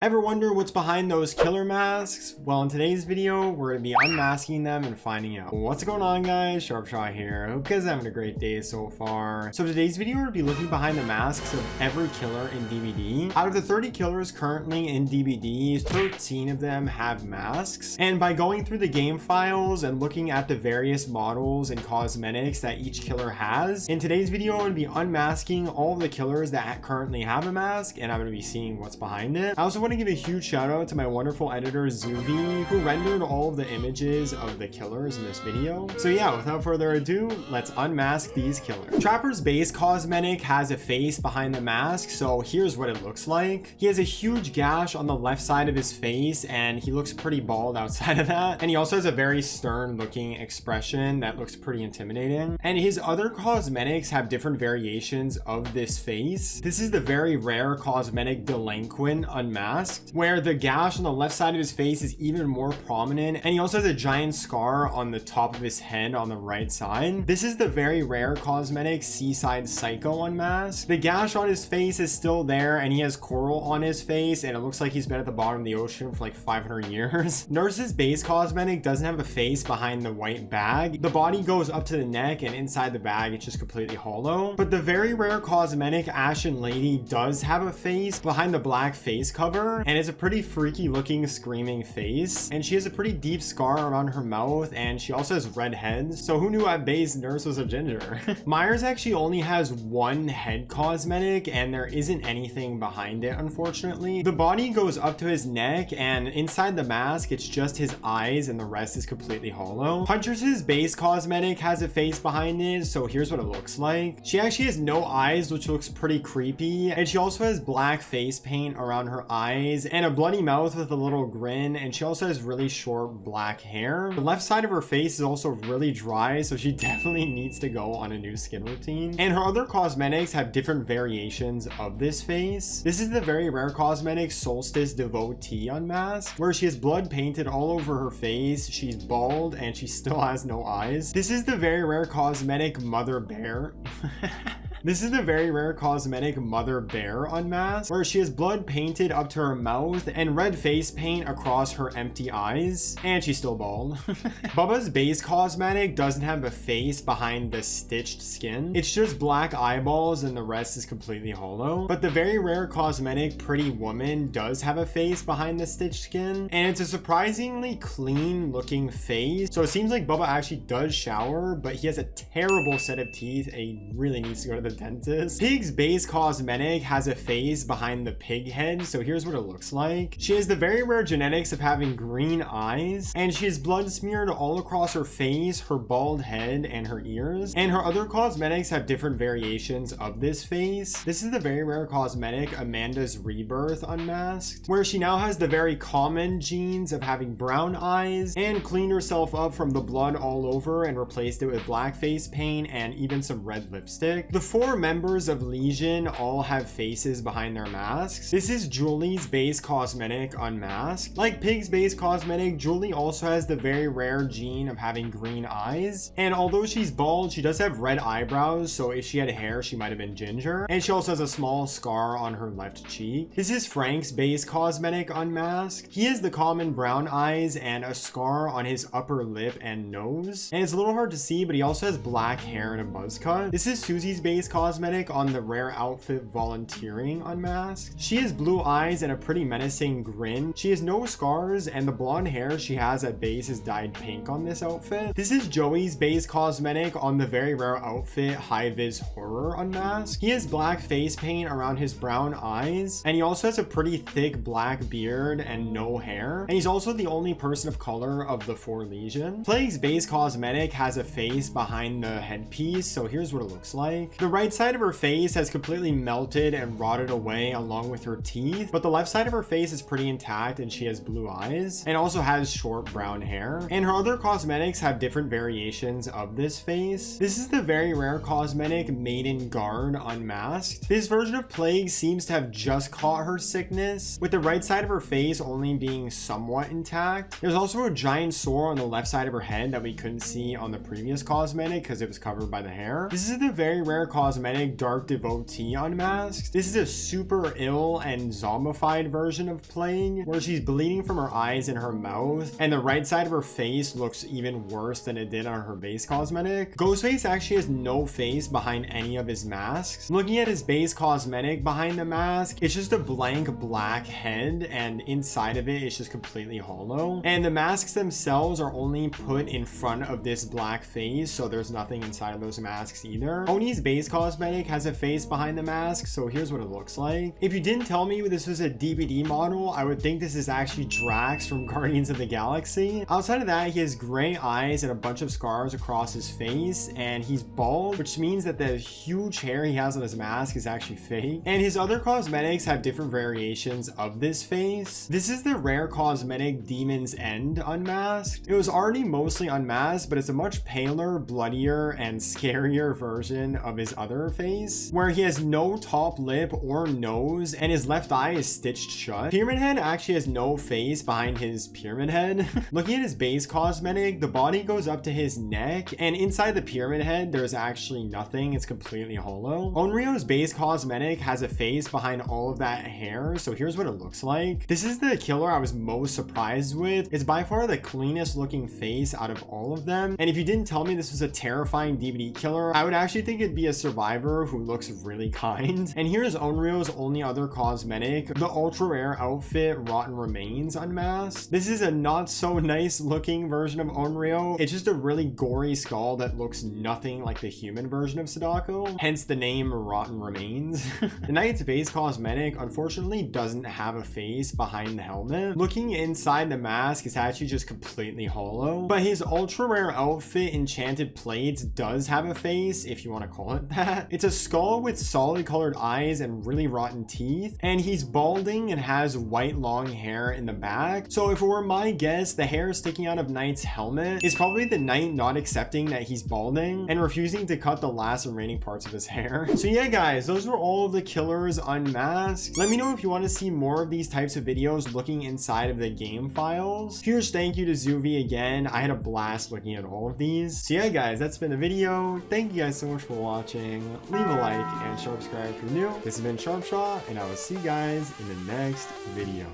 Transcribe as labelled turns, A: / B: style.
A: Ever wonder what's behind those killer masks? Well, in today's video, we're going to be unmasking them and finding out. What's going on, guys? Sharpshot here. Hope you guys are having a great day so far. So today's video, we're going to be looking behind the masks of every killer in DBD. Out of the 30 killers currently in DBD, 13 of them have masks. And by going through the game files and looking at the various models and cosmetics that each killer has, in today's video, I'm going to be unmasking all of the killers that currently have a mask, and I'm going to be seeing what's behind it. I also want to give a huge shout out to my wonderful editor Zuvi, who rendered all of the images of the killers in this video. So yeah, without further ado, let's unmask these killers. Trapper's base cosmetic has a face behind the mask, so here's what it looks like. He has a huge gash on the left side of his face, and he looks pretty bald outside of that. And he also has a very stern looking expression that looks pretty intimidating. And his other cosmetics have different variations of this face. This is the very rare cosmetic Delinquent Unmasked, where the gash on the left side of his face is even more prominent, and he also has a giant scar on the top of his head on the right side. This is the very rare cosmetic Seaside Psycho Unmasked. The gash on his face is still there, and he has coral on his face, and it looks like he's been at the bottom of the ocean for like 500 years. Nurse's base cosmetic doesn't have a face behind the white bag. The body goes up to the neck, and inside the bag it's just completely hollow. But the very rare cosmetic Ashen Lady does have a face behind the black face cover, and it's a pretty freaky looking screaming face, and she has a pretty deep scar around her mouth, and she also has red heads, so who knew at base Nurse was a ginger? Myers actually only has one head cosmetic, and there isn't anything behind it, unfortunately. The body goes up to his neck, and inside the mask it's just his eyes, and the rest is completely hollow. Huntress's base cosmetic has a face behind it, so here's what it looks like. She actually has no eyes, which looks pretty creepy, and she also has black face paint around her eyes and a bloody mouth with a little grin, and she also has really short black hair. The left side of her face is also really dry, so she definitely needs to go on a new skin routine. And her other cosmetics have different variations of this face. This is the very rare cosmetic Solstice Devotee Unmasked, where she has blood painted all over her face, she's bald, and she still has no eyes. This is the very rare cosmetic Mother Bear. This is the very rare cosmetic Mother Bear Unmasked, where she has blood painted up to her mouth and red face paint across her empty eyes, and she's still bald. Bubba's base cosmetic doesn't have a face behind the stitched skin. It's just black eyeballs, and the rest is completely hollow. But the very rare cosmetic Pretty Woman does have a face behind the stitched skin, and it's a surprisingly clean looking face. So it seems like Bubba actually does shower, but he has a terrible set of teeth, and he really needs to go to the dentist. Pig's base cosmetic has a face behind the pig head, so here's what it looks like. She has the very rare genetics of having green eyes, and she has blood smeared all across her face, her bald head, and her ears. And her other cosmetics have different variations of this face. This is the very rare cosmetic Amanda's Rebirth Unmasked, where she now has the very common genes of having brown eyes and cleaned herself up from the blood all over and replaced it with black face paint and even some red lipstick. The four members of Legion all have faces behind their masks. This is Julie's base cosmetic Unmasked. Like Pig's base cosmetic, Julie also has the very rare gene of having green eyes, and although she's bald, she does have red eyebrows, so if she had hair she might have been ginger, and she also has a small scar on her left cheek. This is Frank's base cosmetic Unmasked. He has the common brown eyes and a scar on his upper lip and nose, and it's a little hard to see, but he also has black hair and a buzz cut. This is Susie's base cosmetic on the rare outfit Volunteering Unmasked. She has blue eyes and a pretty menacing grin. She has no scars, and the blonde hair she has at base is dyed pink on this outfit. This is Joey's base cosmetic on the very rare outfit High Vis Horror Unmasked. He has black face paint around his brown eyes, and he also has a pretty thick black beard and no hair, and he's also the only person of color of the 4 Legion. Plague's base cosmetic has a face behind the headpiece, so here's what it looks like. The right side of her face has completely melted and rotted away along with her teeth, but the left side of her face is pretty intact, and she has blue eyes and also has short brown hair. And her other cosmetics have different variations of this face. This is the very rare cosmetic Maiden Guard Unmasked. This version of Plague seems to have just caught her sickness, with the right side of her face only being somewhat intact. There's also a giant sore on the left side of her head that we couldn't see on the previous cosmetic because it was covered by the hair. This is the very rare cosmetic cosmetic Dark Devotee unmasked. This is a super ill and zombified version of Plague, where she's bleeding from her eyes and her mouth, and the right side of her face looks even worse than it did on her base cosmetic. Ghostface actually has no face behind any of his masks. Looking at his base cosmetic behind the mask, it's just a blank black head, and inside of it, it's just completely hollow. And the masks themselves are only put in front of this black face, so there's nothing inside of those masks either. Oni's base cosmetic has a face behind the mask, so here's what it looks like. If you didn't tell me this was a DBD model, I would think this is actually Drax from Guardians of the Galaxy. Outside of that, he has gray eyes and a bunch of scars across his face, and he's bald, which means that the huge hair he has on his mask is actually fake. And his other cosmetics have different variations of this face. This is the rare cosmetic Demon's End unmasked. It was already mostly unmasked, but it's a much paler, bloodier, and scarier version of his other face, where he has no top lip or nose, and his left eye is stitched shut. Pyramid Head actually has no face behind his pyramid head. Looking at his base cosmetic, the body goes up to his neck, and inside the pyramid head, there's actually nothing. It's completely hollow. Onryo's base cosmetic has a face behind all of that hair, so here's what it looks like. This is the killer I was most surprised with. It's by far the cleanest looking face out of all of them, and if you didn't tell me this was a terrifying DBD killer, I would actually think it'd be a survivor who looks really kind. And here's Onryo's only other cosmetic, the ultra rare outfit Rotten Remains unmasked. This is a not so nice looking version of Onryo. It's just a really gory skull that looks nothing like the human version of Sadako, hence the name Rotten Remains. The Knight's base cosmetic unfortunately doesn't have a face behind the helmet. Looking inside the mask, it's actually just completely hollow, but his ultra rare outfit Enchanted Plates does have a face, if you want to call it that. It's a skull with solid colored eyes and really rotten teeth, and he's balding and has white long hair in the back. So if it were my guess, the hair sticking out of Knight's helmet is probably the Knight not accepting that he's balding and refusing to cut the last remaining parts of his hair. So yeah guys, those were all of the killers unmasked. Let me know if you want to see more of these types of videos looking inside of the game files. Huge thank you to Zuvi again. I had a blast looking at all of these. So yeah guys, that's been the video. Thank you guys so much for watching. Leave a like and subscribe if you're new. This has been Sharpshot, and I will see you guys in the next video.